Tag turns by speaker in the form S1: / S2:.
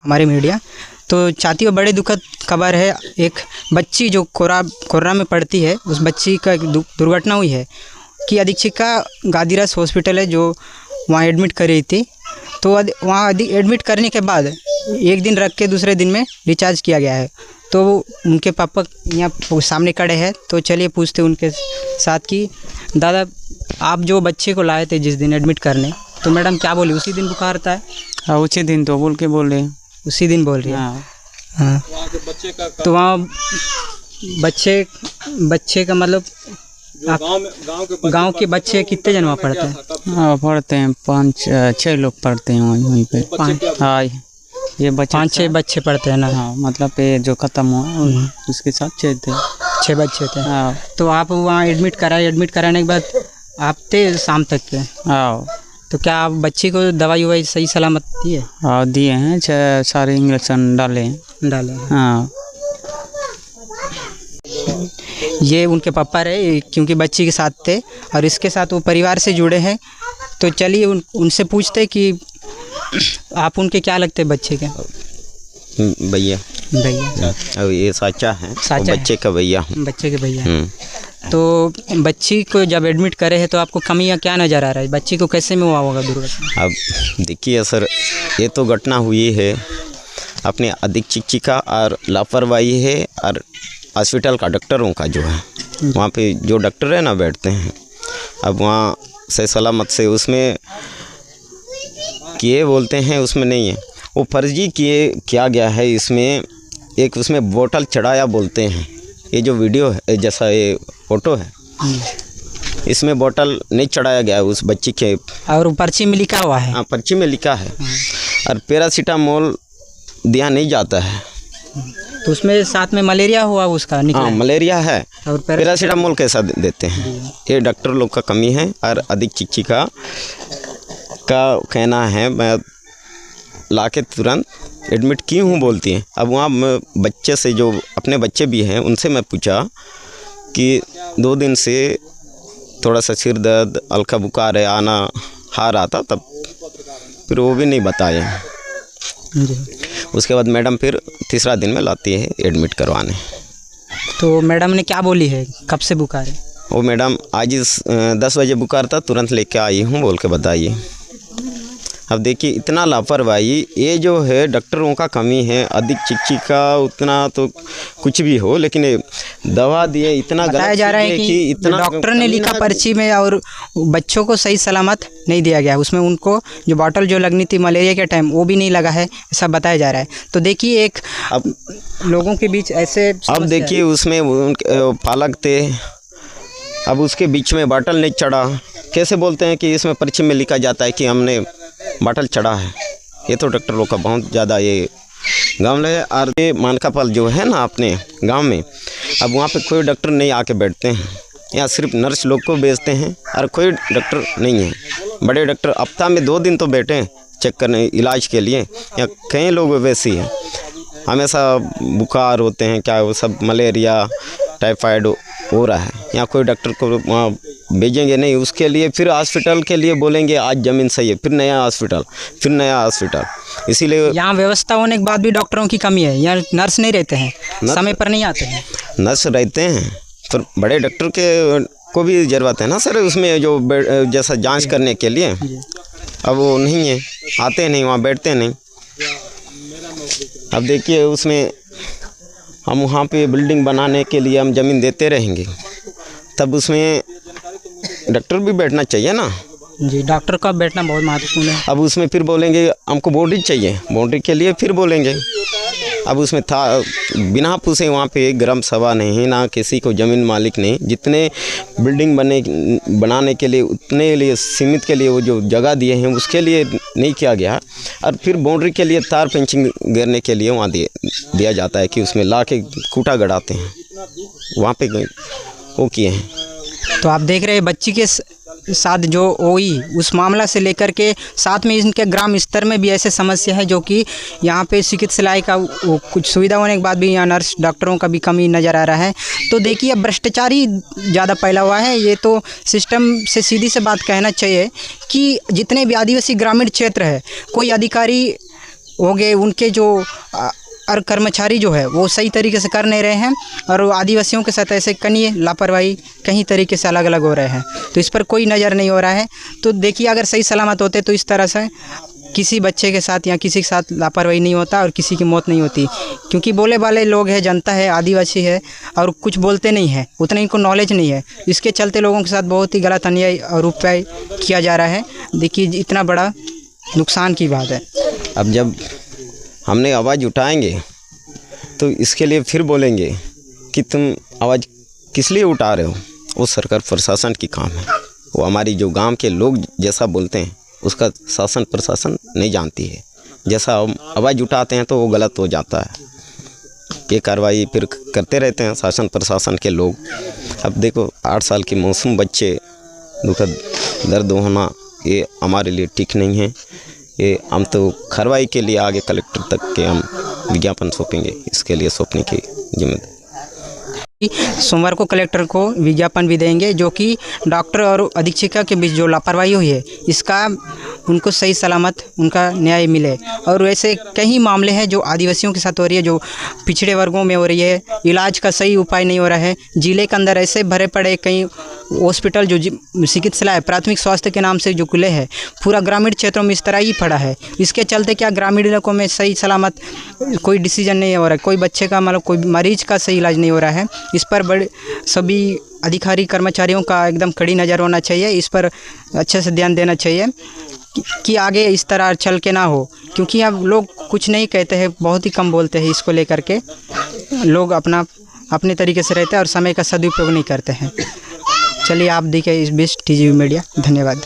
S1: हमारे मीडिया तो चाहती है। बड़े दुखद खबर है, एक बच्ची जो कोरोना में पड़ती है, उस बच्ची का एक दुर्घटना हुई है कि अधीक्षिका गादीरास हॉस्पिटल है जो वहाँ एडमिट कर रही थी। तो वहाँ एडमिट करने के बाद एक दिन रख के दूसरे दिन में डिस्चार्ज किया गया है। तो उनके पापा यहाँ सामने खड़े हैं, तो चलिए पूछते उनके साथ कि दादा आप जो बच्चे को लाए थे जिस दिन एडमिट करने, तो मैडम क्या बोली, उसी दिन बुखार था?
S2: हाँ उसी दिन तो बोल रहे हैं,
S1: उसी दिन बोल रही है। हाँ तो वहाँ बच्चे का मतलब गांव के बच्चे कितने जन वहाँ पढ़ते हैं?
S2: हाँ पढ़ते हैं 5-6 लोग पढ़ते हैं वहीं पे। हाँ ये बच्चे
S1: 5-6 बच्चे पढ़ते हैं ना।
S2: हाँ मतलब ये जो ख़त्म हुआ उसके साथ 6
S1: बच्चे थे।
S2: हाँ
S1: तो आप वहाँ एडमिट कराने के बाद आप थे शाम तक के?
S2: हाँ
S1: तो क्या आप बच्ची को दवाई ववाई सही सलामत दी है?
S2: हाँ दिए हैं, 6 सारे इंजेक्शन डाले। हाँ
S1: ये उनके पापा रहे क्योंकि बच्ची के साथ थे और इसके साथ वो परिवार से जुड़े हैं। तो चलिए उनसे पूछते कि आप उनके क्या लगते हैं बच्चे के?
S3: भैया अब ये साचा है, बच्चे का भैया।
S1: बच्चे के भैया। तो बच्ची को जब एडमिट करे हैं तो आपको कमियां क्या नज़र आ रहा है? बच्ची को कैसे में हुआ होगा दुर्घटना?
S3: अब देखिए सर, ये तो घटना हुई है अपने अधीक्षिका और लापरवाही है और हॉस्पिटल का डॉक्टरों का जो है, वहाँ पे जो डॉक्टर है ना बैठते हैं, अब वहाँ सही सलामत से उसमें किए बोलते हैं, उसमें नहीं है, वो फर्जी किया गया है। इसमें एक उसमें बोतल चढ़ाया बोलते हैं, ये जो वीडियो है जैसा ये फोटो है, इसमें बोतल नहीं चढ़ाया गया है उस बच्ची के।
S1: और पर्ची में लिखा हुआ है?
S3: हाँ पर्ची में लिखा है। और पैरासीटामोल दिया नहीं जाता है,
S1: तो उसमें साथ में मलेरिया हुआ उसका निकला?
S3: हाँ मलेरिया है और पैरासीटामोल कैसा देते हैं? ये डॉक्टर लोग का कमी है और अधीक्षिका का कहना है मैं लाके तुरंत एडमिट की हूँ बोलती हैं। अब वहाँ बच्चे से जो अपने बच्चे भी हैं उनसे मैं पूछा कि 2 दिन से थोड़ा सा सिर दर्द, हल्का बुखार है, आना हार आता, तब फिर वो भी नहीं बताए। उसके बाद मैडम फिर तीसरा दिन में लाती है एडमिट करवाने।
S1: तो मैडम ने क्या बोली है, कब से बुखार है?
S3: वो मैडम आज 10 बजे बुखार था, तुरंत लेके आई हूँ बोल के बताइए। अब देखिए इतना लापरवाही, ये जो है डॉक्टरों का कमी है, अधीक्षिका उतना तो कुछ भी हो, लेकिन दवा दिए इतना
S1: बताया जा रहा है कि इतना डॉक्टर ने लिखा पर्ची में और बच्चों को सही सलामत नहीं दिया गया। उसमें उनको जो बॉटल जो लगनी थी मलेरिया के टाइम वो भी नहीं लगा है, ऐसा बताया जा रहा है। तो देखिए एक अब लोगों के बीच ऐसे,
S3: अब देखिए उसमें पालक थे, अब उसके बीच में बॉटल नहीं चढ़ा, कैसे बोलते हैं कि इसमें पर्ची में लिखा जाता है कि हमने बॉटल चढ़ा है? ये तो डॉक्टर लोग का बहुत ज़्यादा ये गाँव है। और ये मानकापाल जो है ना अपने गांव में, अब वहाँ पे कोई डॉक्टर नहीं आके बैठते हैं, यहाँ सिर्फ नर्स लोग को भेजते हैं और कोई डॉक्टर नहीं है। बड़े डॉक्टर हफ्ता में 2 दिन तो बैठे हैं चेक करने इलाज के लिए। यहाँ कई लोग वैसे ही हैं, हमेशा बुखार होते हैं, क्या वो सब मलेरिया टाइफाइड हो रहा है। यहाँ कोई डॉक्टर को वहाँ भेजेंगे नहीं, उसके लिए फिर हॉस्पिटल के लिए बोलेंगे आज ज़मीन सही है, फिर नया हॉस्पिटल। इसीलिए यहाँ
S1: व्यवस्था होने के बाद भी डॉक्टरों की कमी है। यहाँ नर्स नहीं रहते हैं, समय पर नहीं आते हैं।
S3: नर्स रहते हैं पर बड़े डॉक्टर के को भी ज़रूरत है ना सर, उसमें जो जैसा जांच करने के लिए। अब वो नहीं है, आते नहीं, वहाँ बैठते नहीं। अब देखिए उसमें हम वहाँ पे बिल्डिंग बनाने के लिए हम ज़मीन देते रहेंगे, तब उसमें डॉक्टर भी बैठना चाहिए ना
S1: जी। डॉक्टर का बैठना बहुत महत्वपूर्ण है।
S3: अब उसमें फिर बोलेंगे हमको बाउंड्री चाहिए, बाउंड्री के लिए फिर बोलेंगे। अब उसमें था बिना पूछे वहाँ पे ग्राम सभा नहीं ना, किसी को ज़मीन मालिक नहीं। जितने बिल्डिंग बनाने के लिए उतने लिए सीमित के लिए वो जो जगह दिए हैं उसके लिए नहीं किया गया। और फिर बाउंड्री के लिए तार फेंसिंग गिरने के लिए वहाँ दिया जाता है कि उसमें ला के खूंटा गड़ाते हैं, वहाँ पे वो किए हैं।
S1: तो आप देख रहे हैं बच्ची के साथ जो हुई उस मामला से लेकर के साथ में इनके ग्राम स्तर में भी ऐसे समस्या है, जो कि यहाँ पे चिकित्सालय का कुछ सुविधा होने के बाद भी यहाँ नर्स डॉक्टरों का भी कमी नज़र आ रहा है। तो देखिए अब भ्रष्टाचार ही ज़्यादा फैला हुआ है। ये तो सिस्टम से सीधी से बात कहना चाहिए कि जितने भी आदिवासी ग्रामीण क्षेत्र है, कोई अधिकारी हो गए, उनके जो और कर्मचारी जो है वो सही तरीके से कर नहीं रहे हैं, और आदिवासियों के साथ ऐसे कहीं लापरवाही कहीं तरीके से अलग अलग हो रहे हैं। तो इस पर कोई नज़र नहीं हो रहा है। तो देखिए, अगर सही सलामत होते तो इस तरह से किसी बच्चे के साथ या किसी के साथ लापरवाही नहीं होता और किसी की मौत नहीं होती। क्योंकि बोले वाले लोग हैं, जनता है, आदिवासी है, और कुछ बोलते नहीं है, उतना इनको नॉलेज नहीं है। इसके चलते लोगों के साथ बहुत ही गलत अन्याय और रुपये किया जा रहा है। देखिए, इतना बड़ा नुकसान की बात है।
S3: अब जब हमने आवाज़ उठाएंगे तो इसके लिए फिर बोलेंगे कि तुम आवाज़ किस लिए उठा रहे हो। वो सरकार प्रशासन की काम है। वो हमारी जो गांव के लोग जैसा बोलते हैं उसका शासन प्रशासन नहीं जानती है। जैसा हम आवाज़ उठाते हैं तो वो गलत हो जाता है। ये कार्रवाई फिर करते रहते हैं शासन प्रशासन के लोग। अब देखो, 8 साल की मासूम बच्चे दुखद दर्द होना, ये हमारे लिए ठीक नहीं है। ये हम तो कार्रवाई के लिए आगे कलेक्टर तक के हम विज्ञापन सौंपेंगे, इसके लिए सौंपने की जिम्मेदारी।
S1: सोमवार को कलेक्टर को विज्ञापन भी देंगे, जो कि डॉक्टर और अधीक्षिका के बीच जो लापरवाही हुई है इसका उनको सही सलामत उनका न्याय मिले। और वैसे कई मामले हैं जो आदिवासियों के साथ हो रही है, जो पिछड़े वर्गों में हो रही है। इलाज का सही उपाय नहीं हो रहा है। जिले के अंदर ऐसे भरे पड़े कई हॉस्पिटल जो चिकित्सालय प्राथमिक स्वास्थ्य के नाम से जो खुले हैं, पूरा ग्रामीण क्षेत्रों में इस तरह ही पड़ा है। इसके चलते क्या ग्रामीण इलाकों में सही सलामत कोई डिसीजन नहीं हो रहा है, कोई बच्चे का मतलब कोई मरीज का सही इलाज नहीं हो रहा है। इस पर बड़े सभी अधिकारी कर्मचारियों का एकदम कड़ी नज़र होना चाहिए। इस पर अच्छे से ध्यान देना चाहिए कि आगे इस तरह चल के ना हो। क्योंकि अब लोग कुछ नहीं कहते हैं, बहुत ही कम बोलते हैं इसको लेकर के। लोग अपने तरीके से रहते हैं और समय का सदुपयोग नहीं करते हैं। चलिए, आप देखिए इस बीच TGV मीडिया। धन्यवाद।